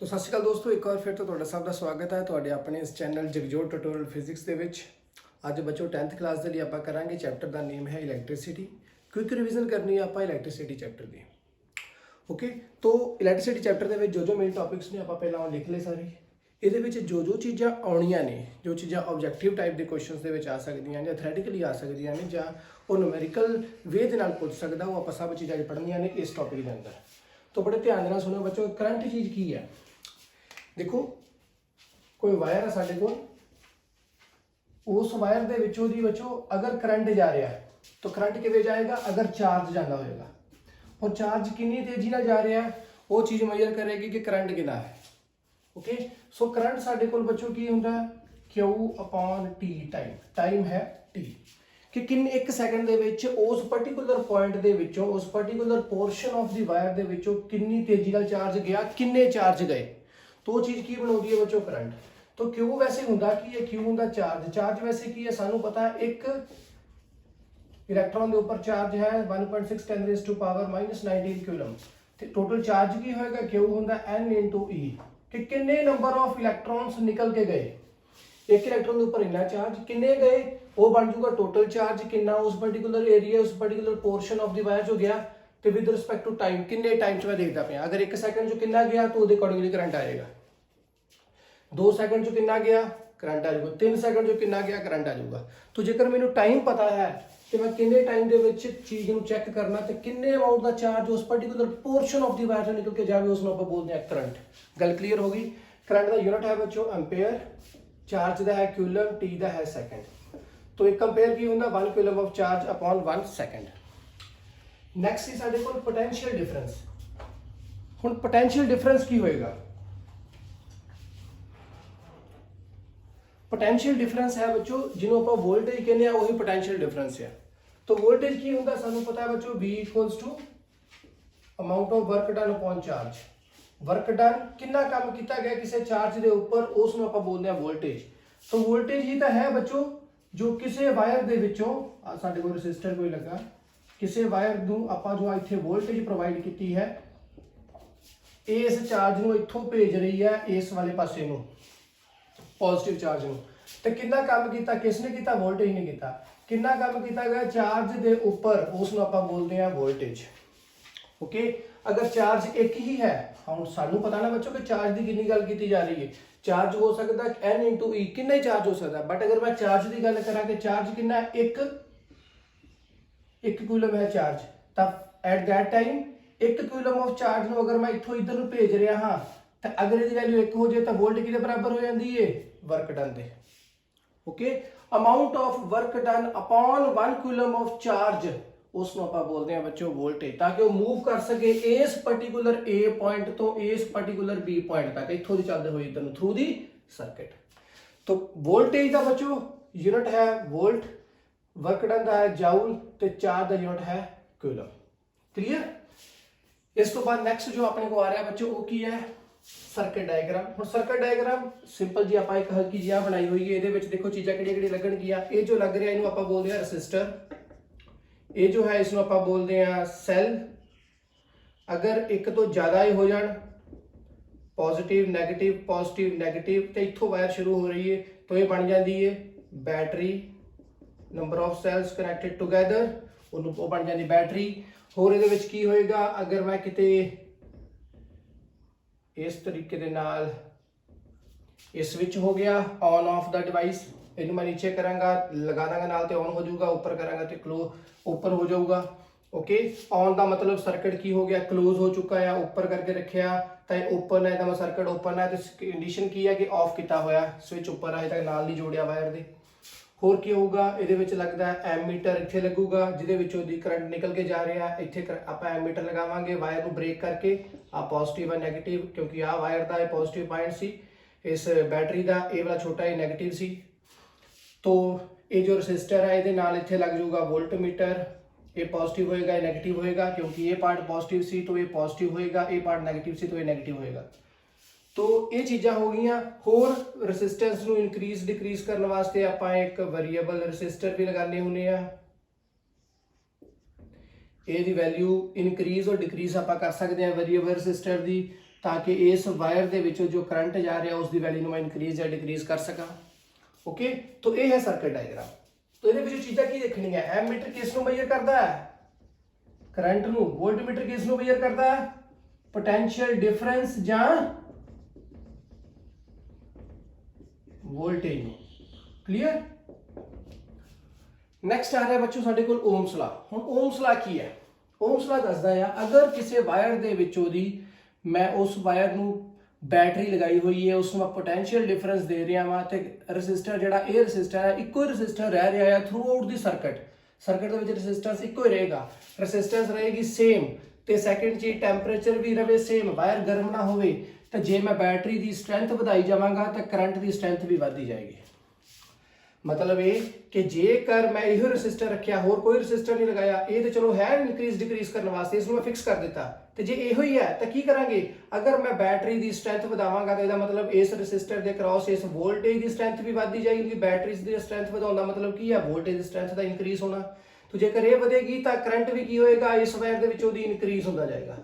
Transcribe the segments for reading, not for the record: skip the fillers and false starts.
तो सत श्री अकाल दोस्तों, एक बार फिर तो तुहाडा सब का स्वागत है तुहाडे अपने इस चैनल जगजोत ट्यूटोरियल फिजिक्स के विच। अज बच्चों 10th क्लास के लिए आप करांगे चैप्टर का नेम है इलैक्ट्रिसिटी। क्विक रिविजन करनी है आप इलैक्ट्रिसिटी चैप्टर की। ओके, तो इलैक्ट्रिसिटी चैप्टर के जो मेन टॉपिक्स ने आप पहला लिख ले सारे। ये जो चीज़ा आनिया ने, जो चीज़ा ऑबजैक्टिव टाइप के क्वेश्चन आ सकदियां या थ्रैटिकली आ सकदियां ने या वो न्यूमेरिकल वे दे नाल पूछ सकदा, वो आप सब चीज़ां पढ़नियां ने इस टॉपिक के अंदर। तो बड़े ध्यान देना सुनो बच्चों, करंट चीज़ की है। देखो कोई वायर है साढ़े को, उस वायर के विचों दी बच्चों अगर करंट जा रहा है तो करंट किवें जाएगा, अगर चार्ज जाता होएगा और चार्ज कितनी तेजी ना जा रहा है वो चीज़ मेजर करेगी कि करंट कितना है। ओके, सो करंट साढ़े को बच्चों की होंदा Q/T टाइम, टाइम है T कि किन एक सैकेंड दे विच उस पर्टिकुलर पॉइंट दे विचों उस particular portion of the wire दे विचों कितनी तेजी नाल चार्ज गया, किन्ने चार्ज गए, तो वो चीज़ की बनाती है बच्चों करंट। तो क्यू वैसे होंदा कि ये क्यू होंदा चार्ज, चार्ज वैसे की है सानू पता है एक इलेक्ट्रॉन के ऊपर चार्ज है 1.6 10⁻⁻19 कूलम। टोटल चार्ज की होएगा क्यू होंदा N × E कि किन्ने नंबर ऑफ इलेक्ट्रॉन्स निकल के गए, एक इलेक्ट्रॉन के ऊपर इन्ना चार्ज किन्ने गए वो बन जाऊगा टोटल चार्ज किन्ना उस पर्टिकुलर एरिया उस particular portion of the wire जो गया। तो विद रिस्पेक्ट टू टाइम किन्ने टाइम च मैं देखता पाया, अगर 1 सैकेंड जो कितना गया तो उसके अकॉर्डिंगली करंट आएगा, 2 सैकेंड जो कितना गया करंट आ जाऊगा, 3 सैकेंड जो कितना गया करंट आ जाऊगा। तो जेकर मैंने टाइम पता है कि मैं किन्ने टाइम दे विच चीज नूं चेक करना तो किन्ने अमाउंट का चार्ज उस particular portion of the wire से निकल के जाए उसनूं आपां बोलते हैं करंट। गल क्लीयर हो गई। करंट का यूनिट है बच्चों एंपेयर, चार्ज का है कूलम, टी का है सैकेंड। तो एक एंपेयर की होंदा 1 coulomb of charge upon 1 second. Next is साडे कोल पोटेंशियल डिफरेंस। हुण पोटेंशियल डिफरेंस की होएगा, पोटेंशियल डिफरेंस है बच्चों जिन्हों आप वोल्टेज कहने हैं वही पोटेंशियल डिफरेंस है। तो वोल्टेज की होंदा सानू पता है बच्चों V = amount of work done upon charge. Work done कितना काम किया गया किसी चार्ज के ऊपर उसनूं आपां बोलते हैं वोल्टेज। तो वोल्टेज ही तो है बच्चों जो किसी वायर दे विचों साडे कोल रजिस्टर कोई लगा किसी वायर नूं आपां जो इत्थे वोल्टेज प्रोवाइड की है, इस चार्ज नूं इत्थों भेज रही है इस वाले पासे नूं पॉजिटिव चार्ज नूं। तो कितना काम किया किसने किया, वोल्टेज ने किया। कितना काम किया गया चार्ज के ऊपर उसनूं आपां बोलते हैं वोल्टेज। ओके, अगर चार्ज एक ही है हम सानू पता ना बच्चों कि चार्ज की कितनी गल की जा रही है, चार्ज हो सकता है N × E कितना ही चार्ज हो सकता है। बट अगर मैं चार्ज की गल करा कि चार्ज कितना है एक कूलम है चार्ज, तब at that time 1 coulomb of charge नूं अगर मैं इत्थों इधर नूं भेज रहा हाँ तो अगर इसकी वैल्यू 1 हो जाए तो वोल्ट किहदे बराबर हो जाती है, work done they. Okay, amount of work done upon 1 coulomb of charge उसको आप बोलते हैं बच्चों वोल्टेज, ताकि वो मूव कर सके इस पर्टिकुलर ए पॉइंट तो इस पर्टिकुलर बी पॉइंट तक इत्थों दी चलदे होए इधर थ्रू दी सर्किट। तो वोल्टेज का बच्चों यूनिट है वोल्ट, वर्क डन का है जाउल ते चार्ज का यूनिट है कूलम। क्लियर। इस तो बाद नेक्स्ट जो अपने को आ रहा है बच्चों वो की है सर्किट डायग्राम। हुण सर्किट डायग्राम सिंपल जी आपां एक हल्की जी बनाई हुई है। ये देखो चीज़ां किहड़ियां लगणगियां। ये जो लग रहा है इनू आपां बोलते हैं रजिस्टर, ये जो है इसमें आप बोलते हैं सैल। अगर एक तो ज़्यादा ही हो जाए पॉजिटिव नेगेटिव तो इतों वायर शुरू हो रही है तो ये बन जाती है battery. Number of cells connected together वो बन जाती बैटरी। होर ये की होएगा अगर मैं किते इस तरीके दे नाल ये स्विच हो गया ऑन ऑफ द डिवाइस, इन्हें मैं नीचे करांगा लगा दांगा नाल ते ऑन हो जाऊगा, ऊपर करांगा तो क्लोज ओपन हो जाऊगा। ओके, ऑन का मतलब सर्किट की हो गया क्लोज हो चुका है, ऊपर करके रखिया तो ओपन है, तो सर्किट ओपन है। तो कंडीशन की है कि ऑफ किया होया स्विच ऊपर अजे तक नाल नहीं जोड़िया वायर दे। होर की होगा ये लगता है एमीटर इत्थे लगूगा जिहदे विचों दी करंट निकल के जा रहा है। इत्थे आपां एमीटर लगावांगे वायर नूं ब्रेक करके आ पॉजिटिव है नेगेटिव, क्योंकि आ वायर का पॉजिटिव पॉइंट सी, इस बैटरी का ये वाला छोटा ही नेगेटिव सी। तो ये जो रजिस्टर है ये नाल इत्थे लग जाऊगा वोल्ट मीटर, ये पॉजिटिव होएगा ये नेगेटिव होएगा, क्योंकि ये पार्ट पॉजिटिव सी तो ये पॉजिटिव होएगा, ये पार्ट नेगेटिव सी तो ये नेगेटिव होएगा। तो ये चीज़ां हो गई। होर रजिस्टेंस नूं इनक्रीज डिक्रीज करने वास्ते आपां एक वेरीएबल रजिस्टर भी लगाने हुंदे आ। ये दी वैल्यू इनक्रीज और डिक्रीज आपां कर सकते हैं वेरीएबल रजिस्टर दी। ताकि इस वायर के विचों जो करंट जा रहा उसकी वैल्यू मैं इनक्रीज या डिक्रीज कर सका। ओके, तो ये है सर्किट डायग्राम। तो ये चीज़ां की देखनी है, एमीटर किस नूं मेजर करता है, करंट नूं, वोल्टमीटर किस नूं मेजर करता है, पोटेंशियल डिफरेंस या वोल्टेज नूं। क्लीयर। नैक्सट आ रहा है बच्चों साडे कोल ओम्स ला। हुण ओम्स ला की है, ओम्स ला दसदा है अगर किसी वायर दे विचों दी मैं उस वायर नूं बैटरी लगाई हुई है, उसमें पोटेंशियल डिफरेंस दे रहा वा तो रजिस्टर जिहड़ा ये रजिस्टर है इको ही रजिस्टर रह रहा है throughout the circuit, circuit दे विच रजिस्टेंस इको ही रहेगा, रजिस्टेंस रहेगी सेम ते सैकेंड चीज टैंपरेचर भी रहे सेम, वायर गर्म ना होवे तो जे मैं बैटरी की स्ट्रेंथ बढ़ाई जावांगा तो करंट की स्ट्रेंथ भी बढ़ती जाएगी। मतलब ये कि जेकर मैं यो रजिस्टर रखिया होर कोई रजिस्टर नहीं लगाया, ये तो चलो है इंक्रीज डिक्रीज करने वास्ते, इसमें मैं फिक्स कर दिता, तो जे यो ही है तो की करांगे, अगर मैं बैटरी की स्ट्रेंथ बढ़ावांगा तो इसका मतलब इस रजिस्टर के क्रॉस इस वोल्टेज की स्ट्रेंथ भी बढ़ती जाएगी, क्योंकि बैटरी की स्ट्रेंथ बढ़ाने मतलब की है वोल्टेज की स्ट्रेंथ का इंक्रीज होना। तो जेकर ये बढ़ेगी तो करंट भी की होएगा इस वायर के विचों दी इंक्रीज होता जाएगा।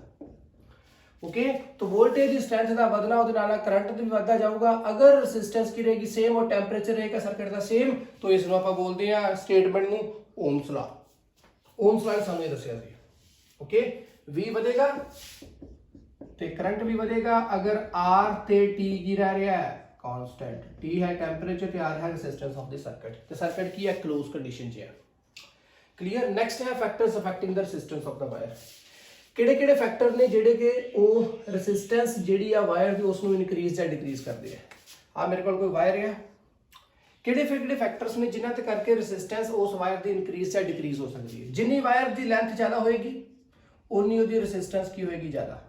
ओके, तो वोल्टेज की स्ट्रेंथ का बढ़ना उहदे नाल करंट भी बढ़ता जाऊगा। अगर रेजिस्टेंस की रहेगी सेम और टैंपरेचर रहेगा सर्किट का सेम तो इस आपां बोलते हैं स्टेटमेंट नूं ओम्स ला। ओम्स ला सानूं ये दस्सिया सी। ओके, V बढ़ेगा ते करंट भी बढ़ेगा अगर R ते T की रह रहा है कांस्टेंट, T है टैंपरेचर ते R है रेजिस्टेंस ऑफ द सर्किट, ते सर्किट की है क्लोज कंडीशन च है। क्लियर। नेक्स्ट है factors affecting the resistance of the wire. किहड़े-किहड़े फैक्टर ने जिहड़े कि वो रेजिस्टेंस जिहड़ी आ वायर दी उसनूं इनक्रीज या डिक्रीज करदे हैं। आ मेरे कोल कोई वायर है, किहड़े फैक्टर्स ने जिन्हां ते करके रेजिस्टेंस उस वायर दी इंक्रीज या डिक्रीज हो सकती है। जिन्नी वायर दी लेंथ ज़्यादा होएगी उन्नी उहदी रेजिस्टेंस की होएगी ज़्यादा,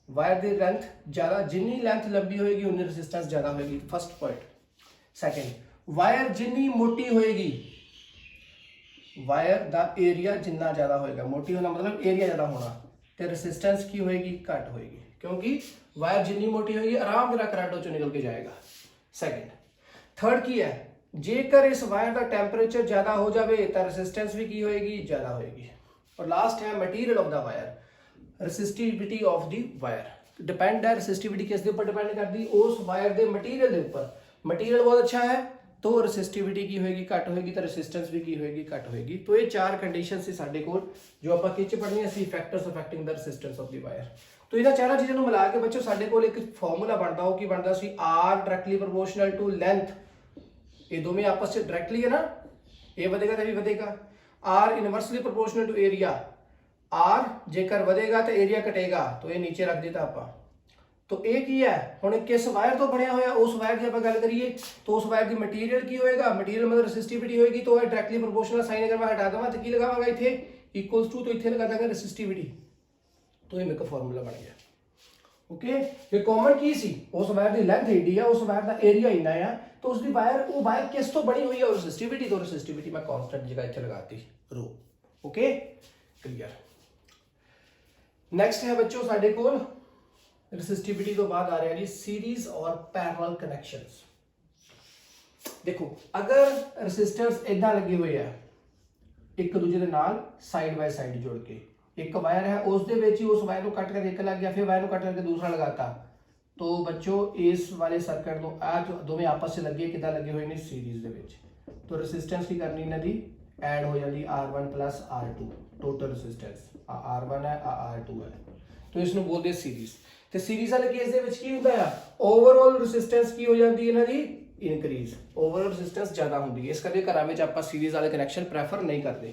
वायर दी लेंथ ज़्यादा, जिन्नी लेंथ लंबी होएगी उन्नी रेजिस्टेंस ज़्यादा होएगी, फर्स्ट पॉइंट। सैकेंड, वायर जिन्नी मोटी होएगी, वायर दा एरिया जिन्ना ज़्यादा होएगा, मोटी होना मतलब एरिया ज़्यादा होना, तो रेजिस्टेंस की होएगी घट होएगी, क्योंकि वायर जिन्नी मोटी होएगी आराम नाल करंट उस निकल के जाएगा। सैकेंड। थर्ड की है, जेकर इस वायर का टैंपरेचर ज़्यादा हो जाए तो रेजिस्टेंस भी की होएगी ज़्यादा होएगी। और लास्ट है material of the wire, resistivity of the wire. Depend है रेसिस्टिविटी किस दे ऊपर डिपेंड करती, उस वायर के मटीरियल के ऊपर। मटीरियल बहुत अच्छा है तो रेसिस्टिविटी की होएगी घट होएगी, तो रेसिस्टेंस भी की होएगी घट होएगी। तो ये चार कंडीशन से साडे कोल जो आपां किच पढ़नी सी factors affecting the resistance of the wire. तो इन्हां चारों चीज़ों को मिला के बच्चों साडे कोल एक फॉर्मूला बनता, वो की बनता सी R directly proportional to length. ये दोवें आपस में डायरेक्टली है ना, ये बढ़ेगा तो भी बढ़ेगा। R inversely proportional to area, R जेकर बढ़ेगा तो एरिया घटेगा, तो ये नीचे रख दिता आपां। तो एक ही है हुण किस वायर तो बनया होया, उस वायर की आपां गल करिए तो उस वायर की मटीरियल की होएगा, मटीरियल मतलब रेसिस्टिविटी होएगी, तो डायरेक्टली प्रोपोर्शनल साइन अगर मैं हटा देवां तो की लगावांगा इत्थे इक्वल्स टू, तो इत्थे लगा देंगे रेसिस्टिविटी, तो ये मेरा फार्मूला बन गया। ओके, ये कॉमन की सी उस वायर की लेंथ एडी है, उस वायर का एरिया इन्ना है, तो उसकी वायर वो वायर किस तो बनी हुई है रेसिस्टिविटी, तो रेसिस्टिविटी मैं कांस्टेंट जगह इत्थे लगाती रो। Okay, clear. नेक्स्ट है बच्चों साडे कोल रेसिस्टिविटी तो बाद आ रहा है जी सीरीज और पैरेलल कनेक्शंस। देखो अगर रेसिस्टर्स इदा लगे हुए हैं एक दूसरे के नाल साइड बाय साइड जुड़ के, एक वायर है उस वायर को कट कर एक लग गया, फिर वायर को कट करके दूसरा लगाता, तो बच्चों इस वाले सर्किट को आ दोवें आपस से लगे किदा लगे हुए ने सीरीज दे विच, तो रेसिस्टेंस की करनी इन्हां दी ऐड हो जाती R1 plus R2, total resistance R1 है R2 है, तो इसनूं बोलते सीरीज। तो सीरीज वाले केस दे विच की हुंदा है, ओवरऑल रेसिस्टेंस की हो जाती है इन्हां दी इनक्रीज, ओवरऑल रेसिस्टेंस ज़्यादा होंगी है, इस करके घरां विच आपां सीरीज वाले कनैक्शन प्रैफर नहीं करते,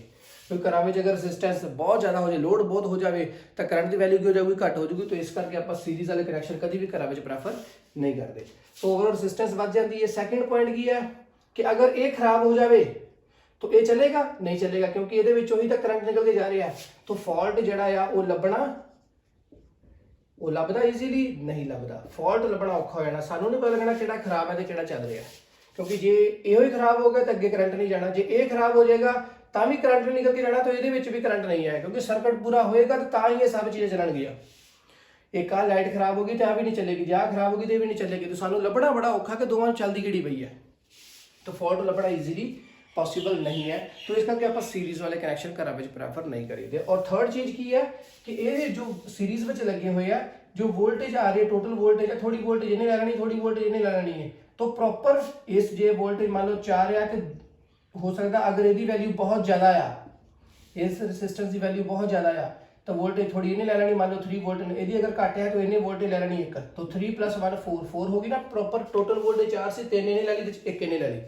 क्योंकि घरां विच अगर रेसिस्टेंस बहुत ज़्यादा हो जाए, लोड बहुत हो जाए तो करंट की वैल्यू की हो जाएगी घट हो जाएगी, तो इस करके आपां सीरीज वाले कनैक्शन कभी भी घरां विच प्रैफर नहीं करते, तो ओवरऑल रेसिस्टेंस बढ़ जाती है। सैकेंड पॉइंट की है कि अगर ये खराब हो जाए तो ये चलेगा नहीं चलेगा, क्योंकि ये ही तो करंट निकल के जा रहा है, तो फॉल्ट जिहड़ा वो लभना वो लभदा ईजीली नहीं लभदा, फॉल्ट लभना औखा हो जाना, सानू नहीं पता लगना किहड़ा खराब है तो किहड़ा चल रहा है, क्योंकि जे इहो ही खराब हो गया तो अगे करंट नहीं जाना, जे ये खराब हो जाएगा तो भी करंट नहीं निकल के जाना, तो ये भी करंट नहीं है, क्योंकि सर्किट पूरा होएगा तो ही ये सब चीज़ें चलणगियां। एक आ लाइट खराब होगी तो भी नहीं चलेगी, जा खराब होगी तो भी नहीं चलेगी, तो सानू लभना बड़ा औखा कि दोवां चलदी किहड़ी पई है, तो फॉल्ट लभना ईजीली पॉसिबल नहीं है, तो इस करके आप सीरीज वाले कनैक्शन घर में प्रैफर नहीं करीदे। और थर्ड चीज़ की है कि ये जो सीरीज में लगे हुए हैं जो वोल्टेज आ रही है टोटल वोल्टेज है, थोड़ी वोल्टेज इन्हें ले लेनी, थोड़ी वोल्टेज इन्हें ले लेनी है। तो प्रॉपर इस जे वोल्टेज मान लो 4 है कि हो सकता अगर यदि वैल्यू बहुत ज़्यादा आ, इस रजिस्टेंस की वैल्यू बहुत ज़्यादा आ तो वोल्टेज थोड़ी इन्हें ले लेनी, मान लो 3 वोल्ट यदि अगर घट है तो इन्हें वोल्टेज ले लेनी 1, तो 3 + 1 4 होगी ना। प्रॉपर टोटल वोल्टेज 4 से 3 इन्हें ले ली, 1 इन्हें ले ली।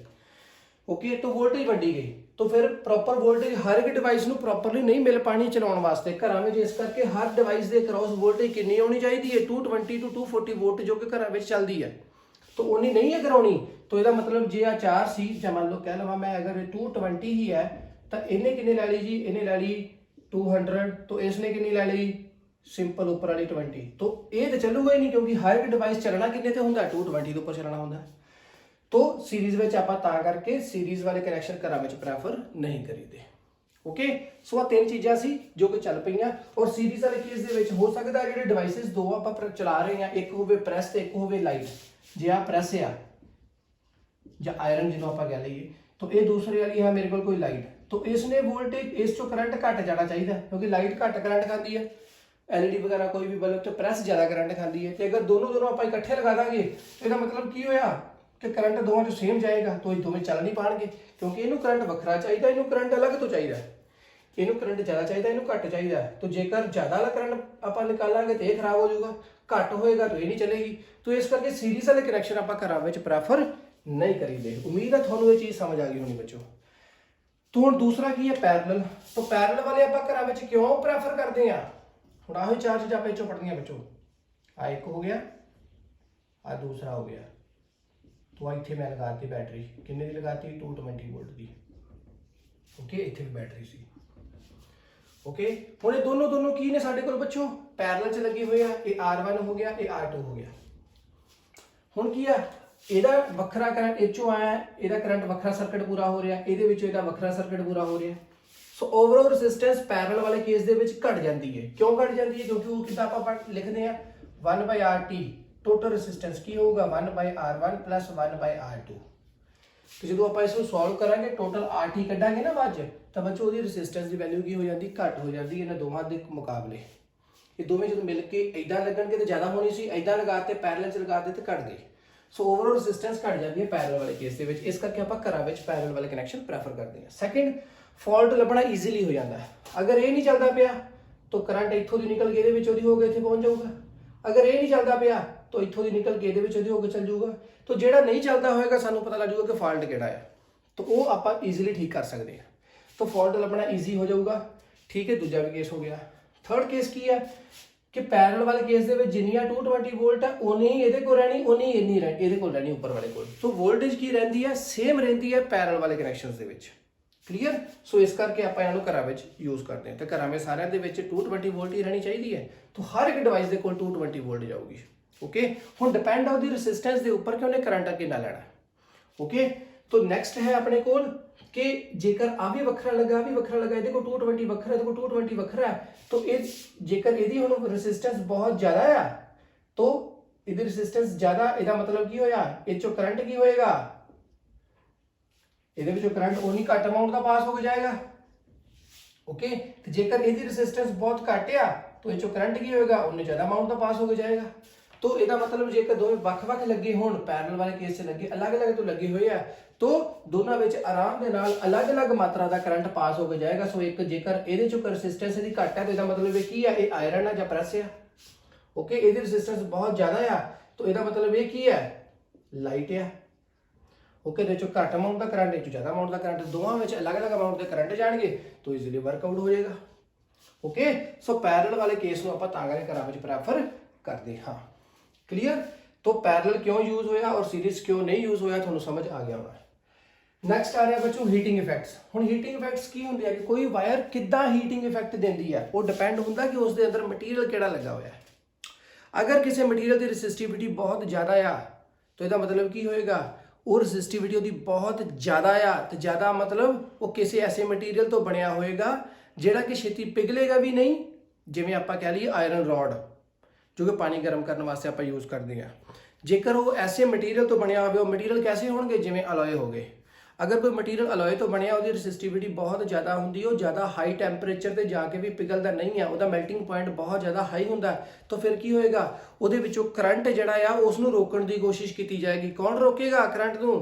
ओके, तो वोल्टेज वंडी गई। तो फिर प्रॉपर वोल्टेज हर एक डिवाइस ਨੂੰ ਪ੍ਰੋਪਰਲੀ ਨਹੀਂ ਮਿਲ ਪਾਣੀ ਚਲਾਉਣ ਵਾਸਤੇ ਘਰਾਂ ਵਿੱਚ, ਇਸ ਕਰਕੇ ਹਰ ਡਿਵਾਈਸ ਦੇ ਅਕ੍ਰੋਸ ਵੋਲਟੇਜ ਕਿੰਨੀ ਹੋਣੀ ਚਾਹੀਦੀ ਹੈ 220 ਤੋਂ 240 ਵੋਲਟ ਜੋ ਕਿ ਘਰਾਂ ਵਿੱਚ ਚੱਲਦੀ ਹੈ। तो उन्नी नहीं है करानी, तो यदा मतलब जे आ 4 सी या मान लो कह लवा मैं अगर 220 ही है तो इन्हें किन्नी लै ली जी, इन्हें लै ली 200, तो इसने किन्नी लै ली सिंपल उपर वाली 20। तो ये तो चलूगा ही नहीं क्योंकि हर एक डिवाइस चलना किन्ने ते हुंदा 220 के उपर चलना हुंदा। तो सीरीज में आप तां करके सीरीज वाले कनैक्शन घरां विच प्रैफर नहीं करीदे। ओके, सो आ 3 चीज़ां सी जो कि चल पईयां। और सीरीज वाले केस दे विच हो सकदा जिहड़े डिवाइसिस 2 आपां चला रहे हैं, एक होवे प्रैस ते एक होवे लाइट। जे आ प्रैस आ या आयरन जिन्हों आप कह लीए, तो ये दूसरे वाली है मेरे को कोई लाइट, तो इसने वोल्टेज इस चो करंट घट जाना चाहिए क्योंकि लाइट घट करंट खाती है, LED वगैरह कोई भी बल्ब तो प्रैस ज़्यादा करंट खाती है। तो अगर दोनों आप इकट्ठे लगा देंगे तो यह मतलब की होया कि करंट दोनों जो सेम जाएगा, तो ये दोवें चल नहीं पाएंगे क्योंकि इनू करंट वखरा चाहिए, इनू करंट अलग तो चाहिए, इनू करंट ज़्यादा चाहिए, इनू घट चाहिए। तो जेकर ज़्यादा वाला करंट आप निकालेंगे तो यह खराब हो जाएगा, घट होएगा तो ये नहीं चलेगी। तो इस करके सीरीज वाले कनैक्शन आप घरों में प्रैफर नहीं करीदे। उम्मीद है थोड़ा ये चीज़ समझ आ गई होनी बच्चों। तो हुण दूसरा की है पैरेलल। तो पैरेलल वाले आप घरों में क्यों प्रैफर करते हैं? हुण आही 4 चीज़ां आप इचों पढ़नियां बच्चों। आ एक हो गया, आ दूसरा हो गया। तो इत्थे मैं लगाती बैटरी, किन्ने दी लगाती 220 वोल्ट की। ओके, इत्थे भी बैटरी सी। ओके, हुण ये दोनों की ने साडे कोल बच्चों पैरेलल च लगे हुए हैं। ये R1 हो गया, ये R2 हो गया। हुण की है ਇਹਦਾ ਵੱਖਰਾ ਕਰੰਟ ਇਚੋਂ ਆਇਆ, ਇਹਦਾ ਕਰੰਟ ਵੱਖਰਾ ਸਰਕਟ ਪੂਰਾ ਹੋ ਰਿਹਾ, ਇਹਦੇ ਵਿੱਚ ਇਹਦਾ ਵੱਖਰਾ ਸਰਕਟ ਪੂਰਾ ਹੋ ਰਿਹਾ। ਸੋ ਓਵਰਆਲ ਰੈਜ਼ਿਸਟੈਂਸ ਪੈਰਲਲ ਵਾਲੇ ਕੇਸ ਦੇ ਵਿੱਚ ਘਟ ਜਾਂਦੀ ਹੈ। ਕਿਉਂ ਘਟ ਜਾਂਦੀ ਹੈ? ਕਿਉਂਕਿ ਉਹ ਕਿਦਾਂ ਆਪਾਂ ਲਿਖਦੇ ਆ 1/RT ਟੋਟਲ ਰੈਜ਼ਿਸਟੈਂਸ ਕੀ ਹੋਊਗਾ 1/R1 + 1/R2। तो जो आप इसको सॉल्व करेंगे टोटल RT कढ़ांगे ना बाद तो बच्चों वो रजिस्टेंस की वैल्यू की हो जाती घट हो जाती है इन्होंने दोवां के मुकाबले। ये दोवें जो मिल के इदा लगणगे तो ज़्यादा होनी सी, इदा लगाते पैरेलल च लगाते तो घट गई। सो ओवरऑल रजिस्टेंस घट जाती है पैरेलल वाले केस के, इस करके आप घरों में पैरेलल वाले कनैक्शन प्रैफर करते हैं। सैकेंड, फॉल्ट लभना ईजीली हो जाता है। अगर ये नहीं चलता पाया तो करंट इत्थों दी निकल के ये हो गया इत्थे पहुँच जाऊगा। अगर ये नहीं चलता पाया तो इत्थों दी निकल के ये हो के चल जाऊगा। तो ਜਿਹੜਾ नहीं चलता होएगा सानू पता लग जाऊगा कि फॉल्ट किहड़ा है, तो वो आप ईजीली ठीक कर सकते हैं। तो फॉल्ट लभना ईजी हो जाऊगा। ठीक है, दूजा भी केस हो गया। थर्ड केस की है कि पैरेलल वाले केस दे विच जिन्नियां 220 वोल्ट है उन्नी ही इहदे कोल रहनी, उन्नी इन्नी इहदे कोल रहनी उपर वाले कोल। तो वोल्टेज की रहिंदी है सेम रहिंदी है पैरेलल वाले कनैक्शनस दे विच। क्लीयर? सो इस करके आप इन्हों घरों में यूज़ करते हैं। तो घरों में सारिਆਂ ਦੇ ਵਿੱਚ 220 वोल्ट ही रहनी चाहिए है। तो हर एक डिवाइस के कोल 220 वोल्ट जाऊगी। ओके, हुण डिपेंड ऑन दी रजिस्टेंस के उपर कि उन्हें करंट कितना लेना। ओके, तो नैक्सट है अपने कोल कि जेकर आ भी वखरा लगा, आ भी वखरा लगा, ये 220 वखरा, ये 220 वखरा है, तो ये जेकर यदि हुण रजिस्टेंस बहुत ज़्यादा है तो यदि रजिस्टेंस ज़्यादा इसका मतलब की होया इस चो करंट की होएगा, ये करंट उन्नी घट अमाउंट का पास हो जाएगा। ओके, तो जेकर यदि रजिस्टेंस बहुत घट आ तो इस चो करंट की होएगा उन्नी ज़्यादा अमाउंट का पास हो जाएगा। तो इसका मतलब जेकर दोवें वख-वख लगे होण पैरेलल वाले केस से लगे अलग-अलग तो लगे हुए हैं तो दोनों विच आराम दे नाल अलग-अलग मात्रा का करंट पास हो जाएगा। सो एक जेकर इहदे चो रजिस्टेंस इसकी घट है तो इसका मतलब ये की है, ये आयरन है या प्रैस है। ओके, इहदी रजिस्टेंस बहुत ज़्यादा है तो इसका मतलब ये की है, लाइट है। ओके, इहदे चो घट अमाउंट का करंट, इस चो ज़्यादा अमाउंट का करंट, दोवां विच अलग-अलग अमाउंट के करंट जाणगे तो ईजीली वर्कआउट हो जाएगा। ओके, सो पैरेलल वाले केस नूं आपां तां करके घरां विच प्रैफर करते हाँ। क्लीयर? तो पैरेलल क्यों यूज होया और सीरीज क्यों नहीं यूज होया तुहानूं समझ आ गया होना। नैक्सट आ रहा बच्चों हीटिंग इफेक्ट्स। हुण हीटिंग इफेक्ट्स की हुंदे आ कि कोई वायर किद्दां हीटिंग इफेक्ट दिंदी है, वो डिपेंड हुंदा कि उसके अंदर मटीरियल किहड़ा लगा होया है। अगर किसी मटीरियल की रजिस्टिविटी बहुत ज़्यादा आ तो इसका मतलब की होएगा वो रजिस्टिविटी उसकी बहुत ज़्यादा आ, तो ज़्यादा मतलब वो किसी ऐसे मटीरियल तो बनया होएगा जिहड़ा कि छेती पिघलेगा भी नहीं, जिवें आपां कह लईए आयरन रॉड जो कि पानी गर्म करने वास्ते आप यूज़ करते हैं। जेकर वो ऐसे मटीरियल तो बनया हो, मटीरियल कैसे होंगे जिवें अलॉय हो गए। अगर कोई मटीरियल अलॉय तो बनया ਉਹਦੀ ਰੈਸਿਸਟਿਵਿਟੀ ਬਹੁਤ ਜ਼ਿਆਦਾ ਹੁੰਦੀ ਹੈ, ਉਹ ਜ਼ਿਆਦਾ ਹਾਈ ਟੈਂਪਰੇਚਰ ਤੇ ਜਾ ਕੇ ਵੀ ਪਿਘਲਦਾ ਨਹੀਂ ਹੈ, ਉਹਦਾ ਮੈਲਟਿੰਗ ਪੁਆਇੰਟ ਬਹੁਤ ਜ਼ਿਆਦਾ ਹਾਈ ਹੁੰਦਾ, ਤਾਂ ਫਿਰ ਕੀ ਹੋਏਗਾ, ਉਹਦੇ ਵਿੱਚੋਂ ਕਰੰਟ ਜਿਹੜਾ ਆ ਉਸ ਨੂੰ ਰੋਕਣ ਦੀ ਕੋਸ਼ਿਸ਼ ਕੀਤੀ ਜਾਏਗੀ। ਕੌਣ ਰੋਕੇਗਾ ਕਰੰਟ ਨੂੰ?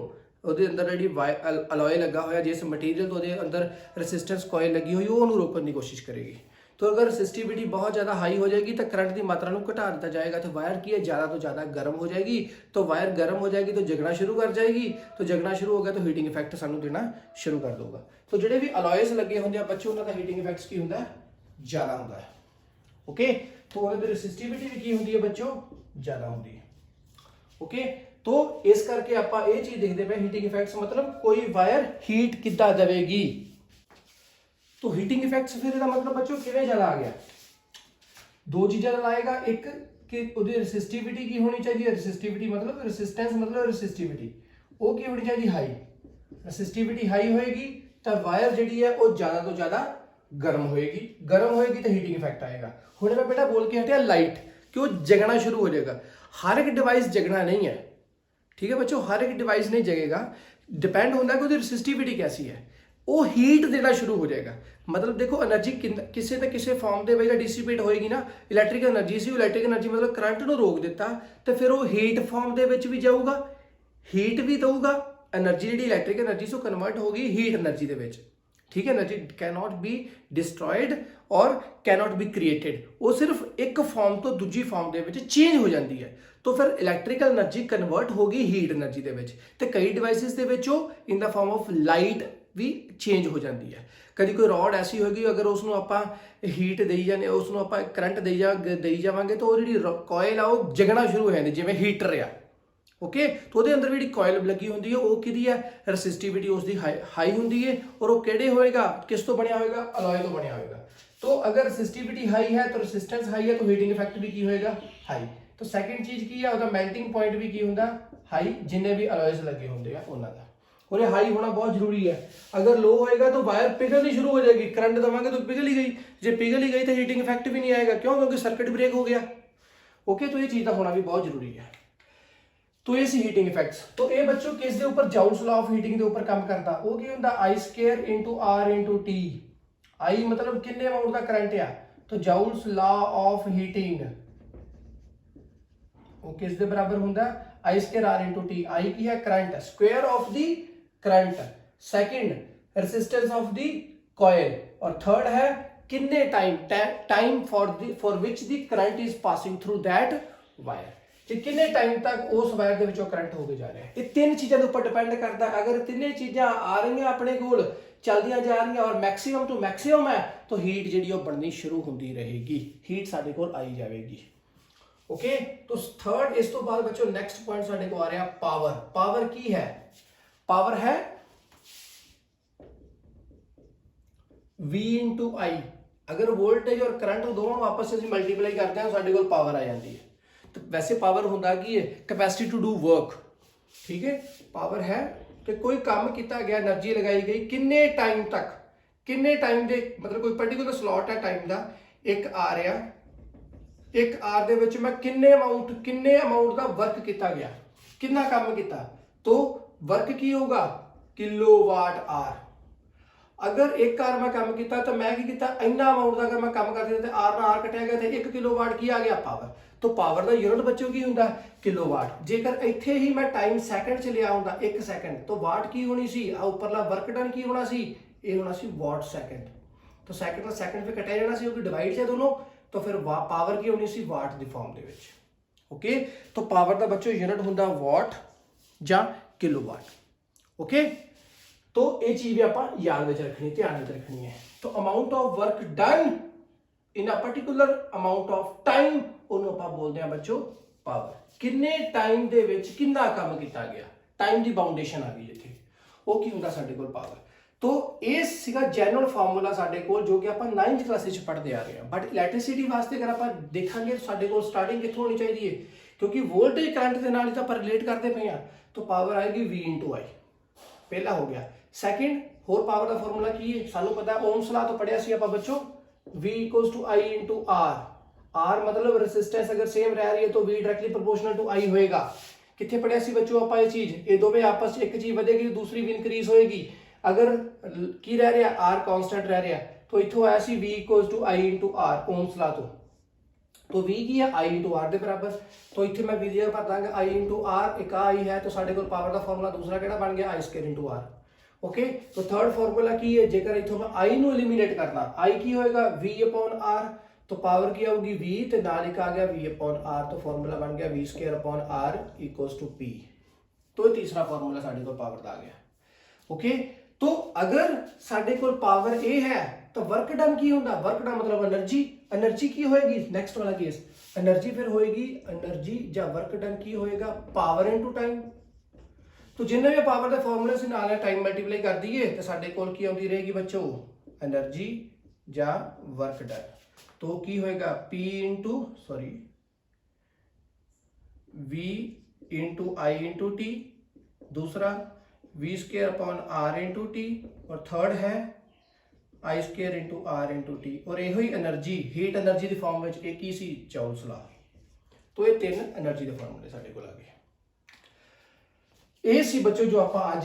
ਉਹਦੇ ਅੰਦਰ ਜਿਹੜੀ ਅਲੋਏ ਲੱਗਾ ਹੋਇਆ ਜਿਸ ਮਟੀਰੀਅਲ ਤੋਂ ਉਹਦੇ ਅੰਦਰ ਰੈਸਿਸਟੈਂਸ ਕੋਇਲ ਲੱਗੀ ਹੋਈ ਉਹ ਉਹਨੂੰ ਰੋਕਣ ਦੀ ਕੋਸ਼ਿਸ਼ ਕਰੇਗੀ। तो अगर रसिस्टिविटी बहुत ज़्यादा हाई हो जाएगी तो करंट की मात्रा को घटा दिया जाएगा, तो वायर की है ज़्यादा तो ज़्यादा गर्म हो जाएगी, तो वायर गर्म हो जाएगी तो जगना शुरू कर जाएगी, तो जगना शुरू हो गया तो हीटिंग इफेक्ट सानू देना शुरू कर दूगा। तो जोड़े भी अलॉयस लगे होंगे बच्चों उन्होंने हीटिंग इफेक्ट्स की होंगे ज़्यादा होंगे। ओके, तो उन्होंने रसिस्टिविटी भी की होंगी है बच्चों ज़्यादा होंगी। ओके, तो इस करके आप ये चीज़ देखते पे हीटिंग इफेक्ट्स मतलब कोई वायर हीट कितना देगी। तो हीटिंग इफेक्ट्स फिर इसका मतलब बच्चों किवें ज़्यादा आ गया, दो चीज़ों का लाएगा, एक कि उसकी रसिस्टिविटी की होनी चाहिए, रसिस्टिविटी मतलब रसिस्टेंस मतलब रसिस्टिविटी वो की होनी चाहिए हाई, रसिस्टिविटी हाई होएगी तो वायर जी है वो ज़्यादा तो ज़्यादा गर्म होएगी, गर्म होएगी तो हीटिंग इफेक्ट आएगा। हुणे मैं बेटा बोल के हटिया लाइट कि वो जगना शुरू हो जाएगा। हर एक डिवाइस जगना नहीं है, ठीक है बच्चों, हर एक डिवाइस नहीं जगेगा, डिपेंड होता है कि उसकी रसिस्टिविटी कैसी है, वो हीट देना शुरू हो जाएगा। मतलब देखो एनर्जी किसी तो किसी फॉर्म के वजह डिसिपेट होएगी ना, इलैक्ट्रिक एनर्जी सी इलैक्ट्रिक एनर्जी मतलब करंट को रोक दिता तो फिर वो हीट फॉर्म के भी जाऊगा, हीट भी दूगा, एनर्जी जी इलैक्ट्रिक एनर्जी सो कन्वर्ट होगी हीट एनर्जी के, ठीक है। एनर्जी कैनॉट बी डिस्ट्रॉयड और कैनॉट बी क्रिएटेड, वो सिर्फ एक फॉर्म तो दूजी फॉर्म के चेंज हो जाती है, तो फिर इलैक्ट्रिकल एनर्जी कन्वर्ट होगी हीट एनर्जी के, तो कई डिवाइसिस के in the form of light भी चेंज हो जाती है। कभी कोई रॉड ऐसी होगी अगर उसनों आपां हीट दई जाने, उसनों आपां करंट दई जावांगे तो जी कॉयल आ वो जगना शुरू हो जाती जिवें हीटर आ। ओके, तो वो अंदर जी कॉयल लगी होंगी है वो किहदी है, रसिस्टिविटी उसकी हाई होंगी है, और वो किहड़े होएगा, किस तो बनया होएगा, अलॉय तो बनया होएगा। तो अगर रसिस्टिविटी हाई है तो रसिस्टेंस हाई है तो हीटिंग इफेक्ट भी की होएगा हाई। तो सैकेंड चीज़ की है, उसका मेल्टिंग पॉइंट भी की होंगे हाई, जिन्हें भी अलॉयस लगे होंगे उन्होंने का, और ये हाई होना बहुत जरूरी है। अगर लो होएगा तो वायर पिघलनी शुरू हो जाएगी, करंट दवांगे तो पिघल ही गई, जब पिघल ही गई तो हीटिंग इफेक्ट भी नहीं आएगा, क्यों, क्योंकि सर्किट ब्रेक हो गया। ओके, तो ये चीज़ का होना भी बहुत जरूरी है। तो ये सी हीटिंग इफेक्ट्स, तो ये बच्चों किस दे ऊपर, जाउल्स लॉ ऑफ हीटिंग के ऊपर काम करता, वो की होंदा I square into R into T. I मतलब किन्ने अमाउंट का करंट आ, तो जाउल्स लॉ ऑफ हीटिंग वो किस दे बराबर होंदा, I square are into T. आई की है current, square of the current, second resistance of the coil, और थर्ड है किन्ने time for which the current is passing through that wire, कि किन्ने टाइम तक उस वायर के विचों करंट होके जा रहा है। ये तीन चीज़ों के ऊपर डिपेंड करता है। अगर तीनों चीज़ां आ रही अपने कोल चलदियां जा रही और मैक्सिमम टू मैक्सिमम है तो हीट जी बननी शुरू होती रहेगी, हीट साडे कोल आई जाएगी। ओके, तो थर्ड इस तो बाद बच्चों नेक्स्ट पॉइंट साडे को आ रहा पावर। पावर की है, पावर है V इंटू आई। अगर वोल्टेज और करंट दोनों आपस में मल्टीप्लाई करते हैं साडे कोल पावर आ जाती है। तो वैसे पावर होता की है कैपेसिटी टू डू वर्क, ठीक है। पावर है कि कोई काम किया गया, एनर्जी लगाई गई, किन्ने टाइम तक, किन्ने टाइम दे मतलब कोई पर्टिकुलर स्लॉट है टाइम का, एक आ रहा, एक आर दे विच मैं किन्ने अमाउंट का वर्क किया गया, कितना काम किया, तो वर्क की होगा किलोवाट आर। अगर एक आर मैं काम किया तो मैं किया इन्ना अमाउंट का अगर मैं काम कर दिया तो आर ना आर कटिया गया तो 1 किलोवाट की आ गया पावर। तो पावर का यूनिट बच्चों की होंगे किलोवाट। जेकर इत्थे ही मैं टाइम सैकंड च लिया होंदा 1 सैकंड तो वाट की होनी सी, उपरला वर्क डन की होना सी, ये होना सी वाट सैकंड। तो सैकंड का सैकंड पे कटिया जाना सी क्योंकि डिवाइड है दोनों, तो फिर पावर की होनी सी वाट दी फॉर्म दे विच। ओके, तो पावर का बच्चों यूनिट होंदा वाट ਜਾਂ किलोवाट। ओके, तो ये चीज़ भी आप याद में रखनी, ध्यान में रखनी है। तो amount of work done in a particular amount of time उन्होंने आप बोलते हैं बच्चों पावर। किन्ने टाइम दे विच कितना काम किया गया, टाइम की बाउंडेशन आ गई इत्थे, वो की हुंदा साडे कोल पावर। तो ये सीगा जनरल फार्मूला साडे कोल जो कि आप 9th क्लास में पढ़ते आ रहे हैं। बट इलैक्ट्रिसिटी वास्ते अगर आप देखेंगे तो साडे कोल स्टार्टिंग कित्थों होनी चाहिए, क्योंकि वोल्टेज करंट के नाल ही तो रिलेट करते पे हैं। तो पावर आएगी V इंटू आई, पहला हो गया। सैकेंड होर पावर का फॉर्मूला की है, सानू पता है ओम्स लॉ तो पढ़िया सी आपां बच्चों, V equals to I into R. R मतलब रेजिस्टेंस अगर सेम रह रही है तो V directly proportional to I होएगा। ਕਿੱਥੇ ਪੜਿਆ ਸੀ ਬੱਚੋ ਆਪਾਂ ਇਹ ਚੀਜ਼, ਇਹ ਦੋਵੇਂ ਆਪਸ 'ਚ ਇੱਕ ਚੀਜ਼ ਵਧੇਗੀ ਦੂਸਰੀ ਵੀ ਇਨਕਰੀਜ਼ ਹੋਏਗੀ। ਅਗਰ ਕੀ ਰਹਿ ਰਿਹਾ, ਆਰ ਕਾਂਸਟੈਂਟ ਰਹਿ ਰਿਹਾ, तो इथों आया सी v equals to I into R Ohm's law तो v की है आई इंटू आर के बराबर। तो इतने मैं v की जगह भर दांगा आई इंटू आर, एक आई है तो साढ़े को पावर का फॉर्मूला दूसरा केड़ा बन गया आई स्क्वायर इंटू आर। ओके, तो थर्ड फॉर्मूला की है, जेकर इथों मैं आई नू एलिमिनेट करना, आई की होएगा v अपॉन आर, तो पावर की आऊगी v ते नाल एक आ गया v अपॉन आर, तो फॉर्मूला बन गया v square upon R equals to p। तो तीसरा फॉर्मूला साढ़े को पावर का आ गया। ओके, तो अगर साढ़े को पावर ए है तो वर्क डन की होता, वर्क डन मतलब एनर्जी, एनर्जी की होएगी नेक्स्ट वाला केस, एनर्जी फिर होएगी एनर्जी या वर्क डन की होएगा पावर इनटू टाइम। तो जिन्हें भी पावर के फॉर्मूले से नाल टाइम मल्टीप्लाई कर दिए तो साढ़े कोल की आती रहेगी बच्चों एनर्जी या वर्क डन। तो की होएगा P into sorry V into I into T, दूसरा v square upon R into T, और थर्ड है I square into R into T. और यो ही एनर्जी हीट एनर्जी की फॉर्म में एक ही सी चार्ल्स लॉ। तो ये तीन एनर्जी के फॉर्मूले साडे कोल आ गए। ये सी बच्चों जो आप अज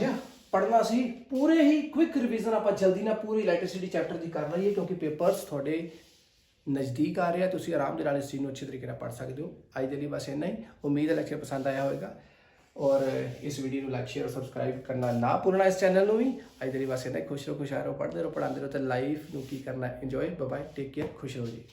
पढ़ना सी, पूरे ही क्विक रिवीजन आप जल्दी ना पूरी इलैक्ट्रिसिटी चैप्टर की कर रही है क्योंकि पेपर्स थोड़े नज़दीक आ रहे हैं, तुम आराम के इस चीज़ को अच्छे तरीके पढ़ सकते हो। अज के लिए बस इन्ना ही, उम्मीद है लेक्चर पसंद आया होगा और इस वीडियो को लाइक शेयर और सब्सक्राइब करना ना भूलना, इस चैनल को भी। अज के लिए बस इन्ना ही, खुश रहो, खुश रहो, पढ़ते रहो, पढ़ाते रहो, तो लाइफ को की करना enjoy. Bye bye, take care, खुश रहो जी।